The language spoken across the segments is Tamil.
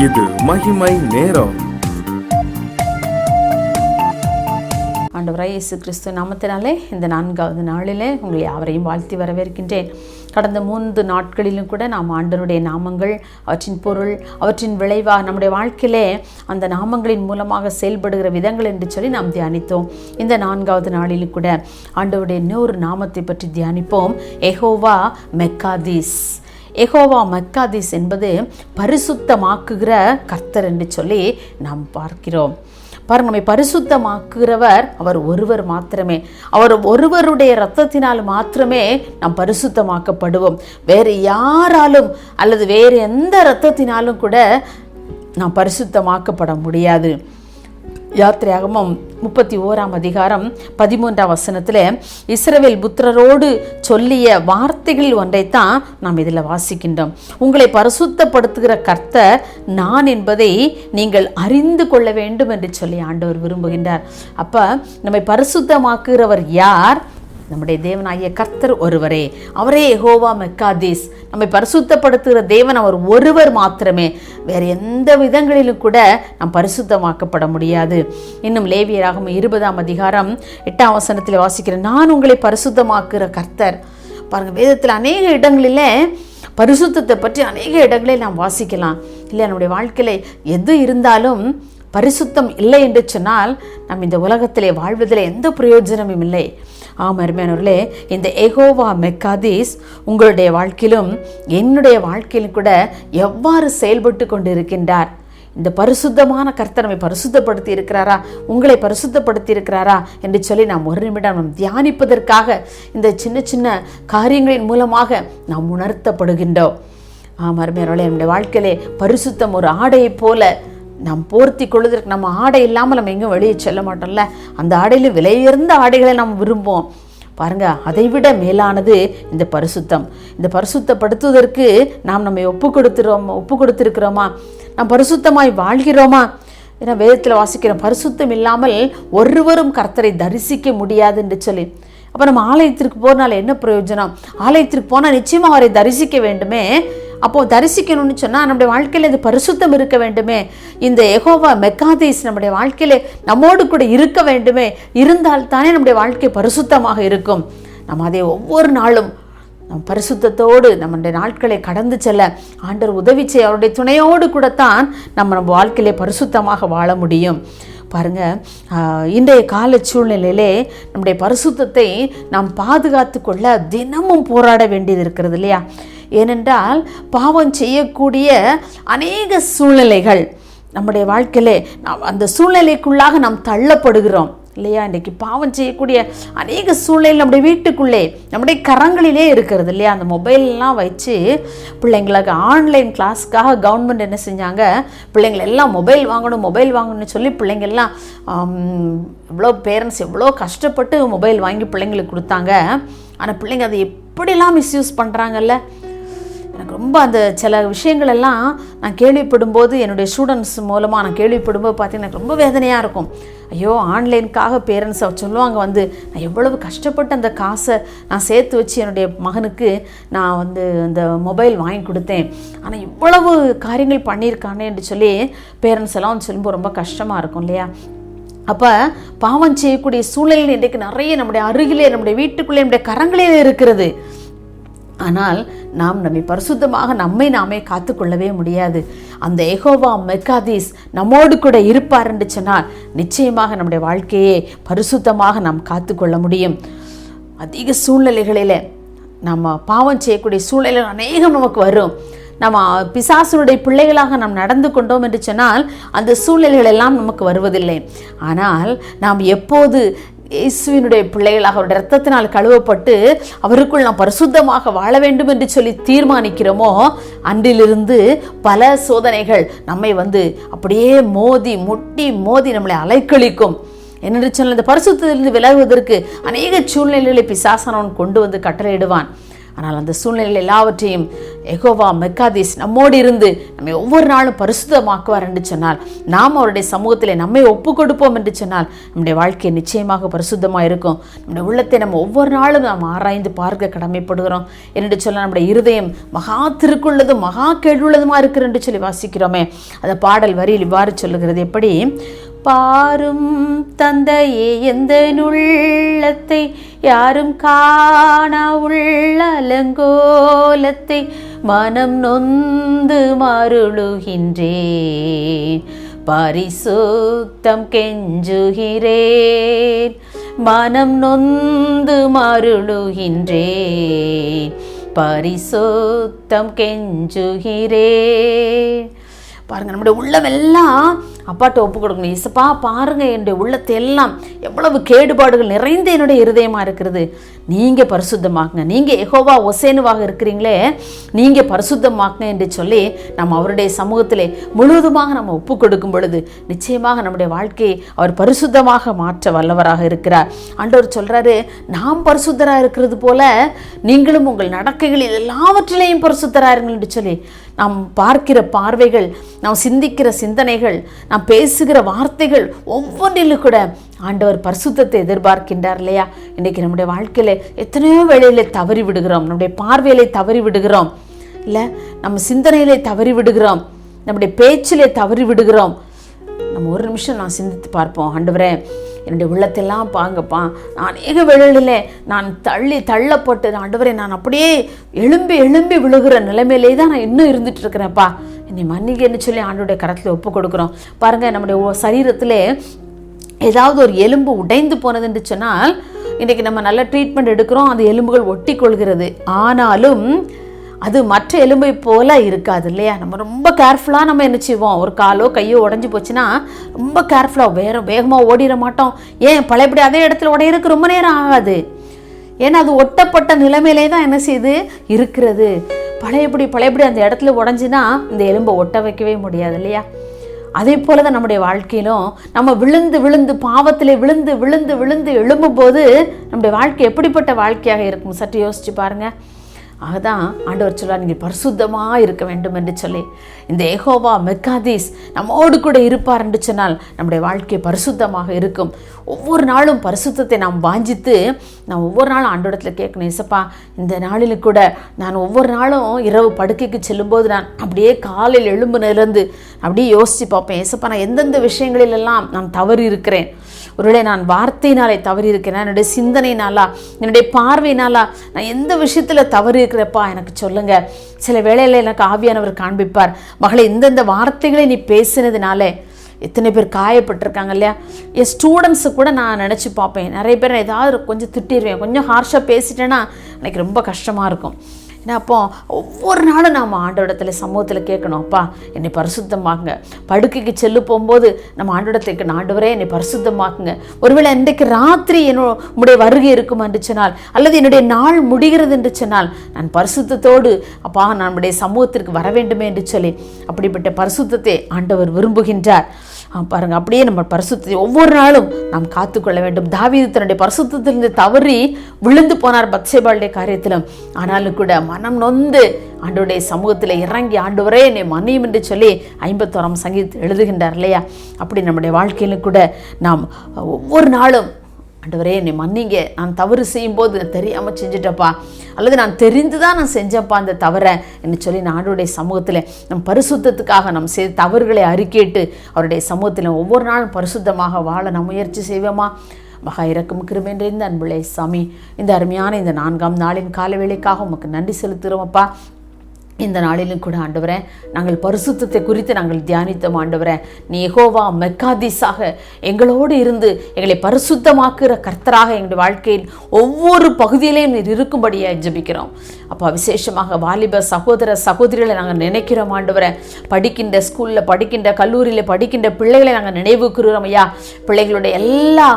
இது மகிமை நேரம். ஆண்டவராய் இயேசு கிறிஸ்து நாமத்தினாலே இந்த 4வது நாளிலே உங்களை யாவரையும் வாழ்த்தி வரவேற்கின்றேன். கடந்த 3 நாட்களிலும் கூட நாம் ஆண்டவருடைய நாமங்கள், அவற்றின் பொருள், அவற்றின் விளைவாக நம்முடைய வாழ்க்கையிலே அந்த நாமங்களின் மூலமாக செயல்படுகிற விதங்கள் என்று சொல்லி நாம் தியானித்தோம். இந்த 4வது நாளிலும் கூட ஆண்டவருடைய இன்னொரு நாமத்தை பற்றி தியானிப்போம். யெகோவா மெக்காதீஸ். யெகோவா மெக்காதீஸ் என்பது பரிசுத்தமாக்குகிற கர்த்தர் என்று சொல்லி நாம் பார்க்கிறோம். பாருங்க, நம்மை பரிசுத்தமாக்குகிறவர் அவர் ஒருவர் மாத்திரமே. அவர் ஒருவருடைய இரத்தத்தினால் மாத்திரமே நாம் பரிசுத்தமாக்கப்படுவோம். வேறு யாராலும் அல்லது வேறு எந்த இரத்தத்தினாலும் கூட நாம் பரிசுத்தமாக்கப்பட முடியாது. யாத்திரையாகமம் 31ஆம் அதிகாரம் 13ஆம் வசனத்தில் இஸ்ரவேல் புத்திரரோடு சொல்லிய வார்த்தைகளில் ஒன்றைத்தான் நாம் இதில் வாசிக்கின்றோம். உங்களை பரிசுத்தப்படுத்துகிற கர்த்தர் நான் என்பதை நீங்கள் அறிந்து கொள்ள வேண்டும் என்று சொல்லி ஆண்டவர் விரும்புகின்றார். அப்போ நம்மை பரிசுத்தமாக்குகிறவர் யார்? நம்முடைய தேவனாகிய கர்த்தர் ஒருவரே. அவரே யெகோவா மெக்காதீஸ். நம்மை பரிசுத்தப்படுத்துகிற தேவன் அவர் ஒருவர் மாத்திரமே. வேறு எந்த விதங்களிலும் கூட நாம் பரிசுத்தமாக்கப்பட முடியாது. இன்னும் லேவியராகமம் 20ஆம் அதிகாரம் 8ஆம் வசனத்தில் வாசிக்கிறேன், நான் உங்களை பரிசுத்தமாக்குகிற கர்த்தர். பாருங்க, வேதத்தில் அநேக இடங்களிலே பரிசுத்தத்தை பற்றி அநேக இடங்களில் நாம் வாசிக்கலாம் இல்லையா? நம்முடைய வாழ்க்கையில் எது இருந்தாலும் பரிசுத்தம் இல்லை என்று சொன்னால் நாம் இந்த உலகத்திலே வாழ்வதில் எந்த பிரயோஜனமும் இல்லை. அருமையானவர்களே, இந்த யெகோவா மெக்காதீஸ் உங்களுடைய வாழ்க்கையிலும் என்னுடைய வாழ்க்கையிலும் கூட எவ்வாறு செயல்பட்டு கொண்டு இருக்கின்றார்? இந்த பரிசுத்தமான கர்த்தர் நம்மை பரிசுத்தப்படுத்தி இருக்கிறாரா, உங்களை பரிசுத்தப்படுத்தி இருக்கிறாரா என்று சொல்லி நாம் ஒரு நிமிடம் நாம் தியானிப்பதற்காக இந்த சின்ன சின்ன காரியங்களின் மூலமாக நாம் உணர்த்தப்படுகின்றோம். அருமையானவர்களே, நம்முடைய வாழ்க்கையிலே பரிசுத்தம் ஒரு ஆடையை போல நாம் போர்த்தி கொள்வதற்கு நம்ம ஆடை இல்லாமல் நம்ம எங்கேயும் வெளியே செல்ல மாட்டோம்ல. அந்த ஆடையில் விலை உயர்ந்த ஆடைகளை நாம் விரும்புவோம். பாருங்க, அதைவிட மேலானது இந்த பரிசுத்தம். இந்த பரிசுத்தப்படுத்துவதற்கு நாம் நம்மை ஒப்பு கொடுத்திருக்கிறோமா? நாம் பரிசுத்தமாய் வாழ்கிறோமா? ஏன்னா வேதத்தில் வாசிக்கிறோம், பரிசுத்தம் இல்லாமல் ஒருவரும் கர்த்தரை தரிசிக்க முடியாது என்று சொல்லி. அப்போ நம்ம ஆலயத்திற்கு போனால என்ன பிரயோஜனம்? ஆலயத்திற்கு போனால் நிச்சயமாக அவரை தரிசிக்க வேண்டுமே. அப்போது தரிசிக்கணும்னு சொன்னால் நம்முடைய வாழ்க்கையில் இது பரிசுத்தம் இருக்க வேண்டுமே. இந்த யெகோவா மெக்காதீஸ் நம்முடைய வாழ்க்கையில் நம்மோடு கூட இருக்க வேண்டுமே. இருந்தால்தானே நம்முடைய வாழ்க்கை பரிசுத்தமாக இருக்கும். நம்ம அதை ஒவ்வொரு நாளும் நம் பரிசுத்தத்தோடு நம்முடைய நாட்களை கடந்து செல்ல ஆண்டவர் உதவி செய்ய அவருடைய துணையோடு கூடத்தான் நம்ம வாழ்க்கையிலே பரிசுத்தமாக வாழ முடியும். பாருங்க, இன்றைய கால சூழ்நிலையிலே நம்முடைய பரிசுத்தத்தை நாம் பாதுகாத்து கொள்ள தினமும் போராட வேண்டியது இருக்கிறது இல்லையா? ஏனென்றால் பாவம் செய்யக்கூடிய அநேக சூழ்நிலைகள் நம்முடைய வாழ்க்கையிலே அந்த சூழ்நிலைக்குள்ளாக நாம் தள்ளப்படுகிறோம் இல்லையா? இன்றைக்கு பாவம் செய்யக்கூடிய அநேக சூழ்நிலை நம்முடைய வீட்டுக்குள்ளே நம்முடைய கரங்களிலே இருக்கிறது இல்லையா? அந்த மொபைல்லாம் வச்சு பிள்ளைங்களுக்கு ஆன்லைன் கிளாஸ்க்காக கவர்மெண்ட் என்ன செஞ்சாங்க, பிள்ளைங்கள் எல்லாம் மொபைல் வாங்கணும்னு சொல்லி பிள்ளைங்கள்லாம் எவ்வளோ பேரண்ட்ஸ் எவ்வளோ கஷ்டப்பட்டு மொபைல் வாங்கி பிள்ளைங்களுக்கு கொடுத்தாங்க. ஆனால் பிள்ளைங்க அதை எப்படிலாம் மிஸ்யூஸ் பண்ணுறாங்கல்ல. எனக்கு ரொம்ப அந்த சில விஷயங்கள் எல்லாம் நான் கேள்விப்படும்போது, என்னுடைய ஸ்டூடெண்ட்ஸ் மூலமாக நான் கேள்விப்படும்போது பார்த்தீங்கன்னா எனக்கு ரொம்ப வேதனையாக இருக்கும். ஐயோ, ஆன்லைனுக்காக பேரண்ட்ஸ் சொல்லுவாங்க நான் எவ்வளவு கஷ்டப்பட்டு அந்த காசை நான் சேர்த்து வச்சு என்னுடைய மகனுக்கு நான் அந்த மொபைல் வாங்கி கொடுத்தேன், ஆனால் இவ்வளவு காரியங்கள் பண்ணியிருக்கானே என்று சொல்லி பேரண்ட்ஸ் எல்லாம் சொல்லும்போது ரொம்ப கஷ்டமாக இருக்கும் இல்லையா? அப்போ பாவம் செய்யக்கூடிய சூழ்நிலை இன்றைக்கு நிறைய நம்முடைய அருகிலே, நம்முடைய வீட்டுக்குள்ளே, நம்முடைய கரங்களிலே இருக்கிறது. ஆனால் நாம் நம்மை பரிசுத்தமாக நம்மை நாமே காத்துக்கொள்ளவே முடியாது. அந்த யெகோவா மெக்காதீஸ் நம்மோடு கூட இருப்பார் என்று சொன்னால் நிச்சயமாக நம்முடைய வாழ்க்கையை பரிசுத்தமாக நாம் காத்துக்கொள்ள முடியும். அதிக சூழ்நிலைகளில் நம்ம பாவம் செய்யக்கூடிய சூழ்நிலைகள் அநேகம் நமக்கு வரும். நம்ம பிசாசுனுடைய பிள்ளைகளாக நாம் நடந்து கொண்டோம் என்று சொன்னால் அந்த சூழ்நிலைகள் எல்லாம் நமக்கு வருவதில்லை. ஆனால் நாம் எப்போது இயேசுவினுடைய பிள்ளைகளாக அவருடைய இரத்தத்தினால் கழுவப்பட்டு அவருக்குள் நாம் பரிசுத்தமாக வாழ வேண்டும் என்று சொல்லி தீர்மானிக்கிறோமோ, அன்றிலிருந்து பல சோதனைகள் நம்மை அப்படியே மோதி நம்மளை அலைக்கழிக்கும். என்னென்று சொன்னால் இந்த பரிசுத்தத்திலிருந்து விலகுவதற்கு அநேக சூழ்நிலைகளை பிசாசானவன் கொண்டு கட்டளையிடுவான். ஆனால் அந்த சூழ்நிலையில் எல்லாவற்றையும் யெகோவா மெக்காதீஸ் நம்மோடு இருந்து நம்மை ஒவ்வொரு நாளும் பரிசுத்தமாக்குவார் என்று சொன்னால், நாம் அவருடைய சமூகத்திலே நம்மை ஒப்பு கொடுப்போம் என்று சொன்னால் நம்முடைய வாழ்க்கை நிச்சயமாக பரிசுத்தமாக இருக்கும். நம்முடைய உள்ளத்தை நம்ம ஒவ்வொரு நாளும் நாம் ஆராய்ந்து பார்க்க கடமைப்படுகிறோம் என்று சொல்ல, நம்முடைய இருதயம் மகா திருக்குள்ளதும் மகா கேடுள்ளதுமா இருக்கிற என்று சொல்லி வாசிக்கிறோமே. அந்த பாடல் வரியில் இவ்வாறு சொல்லுகிறது, எப்படி? பாரும் தந்தையே எந்த உள்ளத்தை யாரும் காணா உள்ள அலங்கோலத்தை மனம் நொந்து மருளுகின்றேன், பரிசுத்தம் கெஞ்சுகிறேன், மனம் நொந்து மருளுகின்றேன், பரிசுத்தம் கெஞ்சுகிறேன். பாருங்கள், நம்முடைய உள்ளமெல்லாம் அப்பாட்ட ஒப்பு கொடுக்கணும். இசப்பா பாருங்கள், என்னுடைய உள்ளத்தை எல்லாம் எவ்வளவு கேடுபாடுகள் நிறைந்த என்னுடைய இருதயமாக இருக்கிறது, நீங்கள் பரிசுத்தமாக்குங்க, நீங்கள் யெகோவா ஒசேனுவாக இருக்கிறீங்களே, நீங்கள் பரிசுத்தமாக்குங்க என்று சொல்லி நம்ம அவருடைய சமூகத்திலே முழுவதுமாக நம்ம ஒப்பு கொடுக்கும் பொழுது நிச்சயமாக நம்முடைய வாழ்க்கையை அவர் பரிசுத்தமாக மாற்ற வல்லவராக இருக்கிறார். ஆண்டவர் சொல்கிறாரு, நாம் பரிசுத்தராக இருக்கிறது போல நீங்களும் உங்கள் நடக்கைகளில் எல்லாவற்றிலையும் பரிசுத்தராக இருங்கள் என்று சொல்லி, நாம் பார்க்கிற பார்வைகள், நாம் சிந்திக்கிற சிந்தனைகள், நாம் பேசுகிற வார்த்தைகள் ஒவ்வொன்றிலும் கூட ஆண்டவர் பரிசுத்தத்தை எதிர்பார்க்கின்றார் இல்லையா? இன்றைக்கி நம்முடைய வாழ்க்கையில் எத்தனையோ வேளையிலே தவறி விடுகிறோம், நம்முடைய பார்வையிலே தவறி விடுகிறோம், இல்லை நம்ம சிந்தனையிலே தவறி விடுகிறோம், நம்முடைய பேச்சிலே தவறி விடுகிறோம். நம்ம ஒரு நிமிஷம் நான் சிந்தித்து பார்ப்போம், ஆண்டவரே என்னுடைய உள்ளத்தெல்லாம் பாங்கப்பா, நான் அநேக வேளையிலே நான் தள்ளப்பட்டு ஆண்டவரே நான் அப்படியே எழும்பி எழும்பி விழுகிற நிலைமையிலே தான் நான் இன்னும் இருந்துட்டு இருக்கிறேன்ப்பா, என்னை மன்னிக்கன்னு சொல்லி ஆண்டோடைய கரத்தில் ஒப்பு கொடுக்குறோம். பாருங்கள், நம்முடைய சரீரத்தில் ஏதாவது ஒரு எலும்பு உடைந்து போனதுன்னு சொன்னால் இன்றைக்கி நம்ம நல்ல ட்ரீட்மெண்ட் எடுக்கிறோம், அந்த எலும்புகள் ஒட்டி கொள்கிறது. ஆனாலும் அது மற்ற எலும்பை போல இருக்காது இல்லையா? நம்ம ரொம்ப கேர்ஃபுல்லாக நம்ம என்ன செய்வோம், ஒரு காலோ கையோ உடஞ்சி போச்சுன்னா ரொம்ப கேர்ஃபுல்லாக வேகமாக ஓடிட மாட்டோம். ஏன் பழையபடி அதே இடத்துல உடையிறதுக்கு ரொம்ப நேரம் ஆகாது, ஏன்னா அது ஒட்டப்பட்ட நிலைமையிலே தான் என்ன செய்யுது இருக்கிறது. பழையபடி அந்த இடத்துல உடஞ்சினா இந்த எலும்பை ஒட்ட வைக்கவே முடியாது இல்லையா? அதே போல தான் நம்முடைய வாழ்க்கையிலும் நம்ம விழுந்து விழுந்து பாவத்திலே விழுந்து விழுந்து விழுந்து எழும்பும்போது நம்முடைய வாழ்க்கை எப்படிப்பட்ட வாழ்க்கையாக இருக்கும் சற்று யோசிச்சு பாருங்கள். அதுதான் ஆண்டவர் சொல்வார், நீங்கள் பரிசுத்தமாக இருக்க வேண்டும் என்று சொல்லி. இந்த யெகோவா மெக்காதீஸ் நம்மோடு கூட இருப்பார் என்று சொன்னால் நம்முடைய வாழ்க்கை பரிசுத்தமாக இருக்கும். ஒவ்வொரு நாளும் பரிசுத்தத்தை நாம் வாஞ்சித்து நான் ஒவ்வொரு நாளும் ஆண்டவரிடத்தில் கேட்கணும், இசப்பா இந்த நாளில் கூட நான் ஒவ்வொரு நாளும் இரவு படுக்கைக்கு செல்லும்போது நான் அப்படியே காலையில் எழும்புனிலிருந்து அப்படியே யோசித்து பார்ப்பேன், இசப்பா நான் எந்தெந்த விஷயங்களிலெல்லாம் நான் தவறு இருக்கிறேன், ஒருவேளை நான் வார்த்தையினாலே தவறி இருக்கிறேன், என்னுடைய சிந்தனையினாலா என்னுடைய பார்வையினாலா நான் எந்த விஷயத்தில் தவறு இருக்கிறப்பா எனக்கு சொல்லுங்கள். சில வேளையில் எனக்கு ஆவியானவர் காண்பிப்பார், மகளை இந்தந்த வார்த்தைகளை நீ பேசினதுனாலே எத்தனை பேர் காயப்பட்டிருக்காங்க இல்லையா? என் ஸ்டூடெண்ட்ஸு கூட நான் நினச்சி பார்ப்பேன், நிறைய பேர் ஏதாவது கொஞ்சம் திட்டிடுவேன், கொஞ்சம் ஹார்ஷாக பேசிட்டேன்னா எனக்கு ரொம்ப கஷ்டமாக இருக்கும். ஏன்னா அப்போ ஒவ்வொரு நாளும் நாம் ஆண்டோடத்தில் சமூகத்தில் கேட்கணும், அப்பா என்னை பரிசுத்தமாக்குங்க. படுக்கைக்கு செல்லு போகும்போது நம்ம ஆண்டோடத்தில் கேட்கணும், ஆண்டவரே என்னை பரிசுத்தமாக்குங்க. ஒருவேளை இன்றைக்கு ராத்திரி என்னுடைய வருகை இருக்கும் என்று சொன்னால், அல்லது என்னுடைய நாள் முடிகிறது என்று சொன்னால் நான் பரிசுத்தத்தோடு அப்பா நம்முடைய சமூகத்திற்கு வர வேண்டுமே என்று சொல்லி அப்படிப்பட்ட பரிசுத்தத்தை ஆண்டவர் விரும்புகின்றார். பாருங்கள், அப்படியே நம்ம பரிசுத்தத்தை ஒவ்வொரு நாளும் நாம் காத்துக்கொள்ள வேண்டும். தாவீது தன்னுடைய பரிசுத்தத்திலிருந்து தவறி விழுந்து போனார் பத்சேபாளுடைய காரியத்திலும். ஆனாலும் கூட மனம் நொந்து ஆண்டவருடைய சமூகத்தில் இறங்கி ஆண்டவரே என்னை மன்னியும் என்று சொல்லி 51ஆம் சங்கீதத்தில் எழுதுகின்றார் இல்லையா? அப்படி நம்முடைய வாழ்க்கையிலும் கூட நாம் ஒவ்வொரு நாளும் ஆண்டவரே என்னை மன்னிங்க, நான் தவறு செய்யும்போது நான் தெரியாமல் செஞ்சுட்டப்பா, அல்லது நான் தெரிந்து தான் நான் செஞ்சப்பா அந்த தவறை என்று சொல்லி நான் ஆண்டவருடைய சமூகத்தில் நம் பரிசுத்தத்துக்காக நம் செய்த தவறுகளை அறிக்கையிட்டு அவருடைய சமூகத்தில் ஒவ்வொரு நாளும் பரிசுத்தமாக வாழ நாம் முயற்சி செய்வோமா? மகா இறக்கும் கிருபை நிறைந்த அன்புள்ளே சாமி, இந்த அருமையான இந்த 4ஆம் நாளின் காலவேளைக்காக உமக்கு நன்றி செலுத்துகிறோமப்பா. இந்த நாளிலும் கூட ஆண்டவரே நாங்கள் பரிசுத்தத்தை குறித்து நாங்கள் தியானித்தோம். ஆண்டவரே நீ யெகோவா மெக்காதீஸாக எங்களோடு இருந்து எங்களை பரிசுத்தமாக்குகிற கர்த்தராக எங்களுடைய வாழ்க்கையின் ஒவ்வொரு பகுதியிலையும் நீர் இருக்கும்படியாக ஜெபிக்கிறோம் அப்பா. விசேஷமாக வாலிப சகோதர சகோதரிகளை நாங்கள் நினைக்கிறோம் ஆண்டவரே. படிக்கின்ற ஸ்கூலில் படிக்கின்ற கல்லூரியில் படிக்கின்ற பிள்ளைகளை நாங்கள் நினைவு கூறுகிறோம் ஐயா. பிள்ளைகளுடைய எல்லா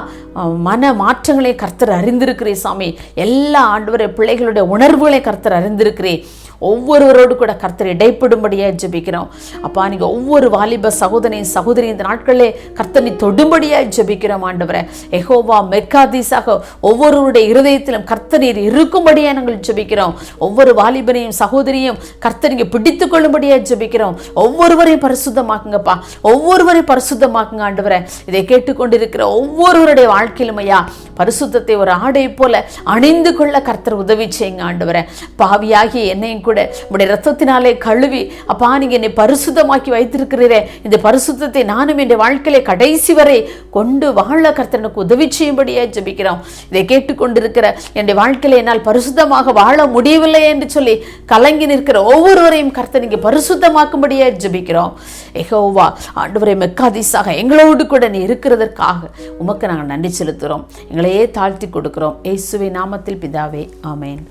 மன மாற்றங்களை கர்த்தர் அறிந்திருக்கிறேன் சாமி. எல்லா ஆண்டவரே பிள்ளைகளுடைய உணர்வுகளை கர்த்தர் அறிந்திருக்கிறேன். ஒவ்வொருவரோடு கூட கர்த்தர் இடைப்படும்படியாக ஜெபிக்கிறோம். அப்பா, நீங்க ஒவ்வொரு வாலிப சகோதரி இந்த நாட்களிலே கர்த்தர் நீ தொடும்படியாக ஜெபிக்கிறோம் ஆண்டவரே. யெகோவா மெக்காதீஸாக ஒவ்வொருவருடைய இருதயத்திலும் கர்த்தர் நீர் இருக்கும்படியாக நாங்கள் ஜெபிக்கிறோம். ஒவ்வொரு வாலிபனையும் சகோதரியும் கர்த்தர் நீங்க பிடித்துக் கொள்ளும்படியாக ஜெபிக்கிறோம். ஒவ்வொருவரையும் பரிசுத்தமாக்குங்கப்பா, ஒவ்வொருவரையும் பரிசுத்தமாக்குங்க ஆண்டவரே. இதை கேட்டுக்கொண்டிருக்கிற ஒவ்வொருவருடைய வாழ்க்கையிலும் ஐயா பரிசுத்தத்தை ஒரு ஆடை போல அணிந்து கொள்ள கர்த்தர் உதவி செய்யுங்க ஆண்டவரே. பாவியாகி என்னையும் கூட உடைய ரத்தத்தினாலே கழுவி அப்பா நீங்க என்னை பரிசுத்தமாக்கி வைத்திருக்கிறீரே, இந்த பரிசுத்தத்தை நானும் என் வாழ்க்கையிலே கடைசி வரை கொண்டு வாழ கர்த்தர் எனக்கு உதவி செய்யும்படியே ஜெபிக்கிறோம். இதை கேட்டுக்கொண்டிருக்கிற என்னுடைய வாழ்க்கையில என்னால் பரிசுத்தமாக வாழ முடியவில்லை என்று சொல்லி கலங்கி நிற்கிற ஒவ்வொருவரையும் கர்த்தர் நீங்க பரிசுத்தமாக்கும்படியே ஜெபிக்கிறோம். யெகோவா ஆண்டவரே மெக்காதீஸாக எங்களோடு கூட நீ இருக்கிறதற்காக உமக்கு நாங்கள் நன்றி செலுத்துகிறோம். எங்களையே தாழ்த்தி கொடுக்கிறோம். இயேசுவின் நாமத்தில் பிதாவே, ஆமென்.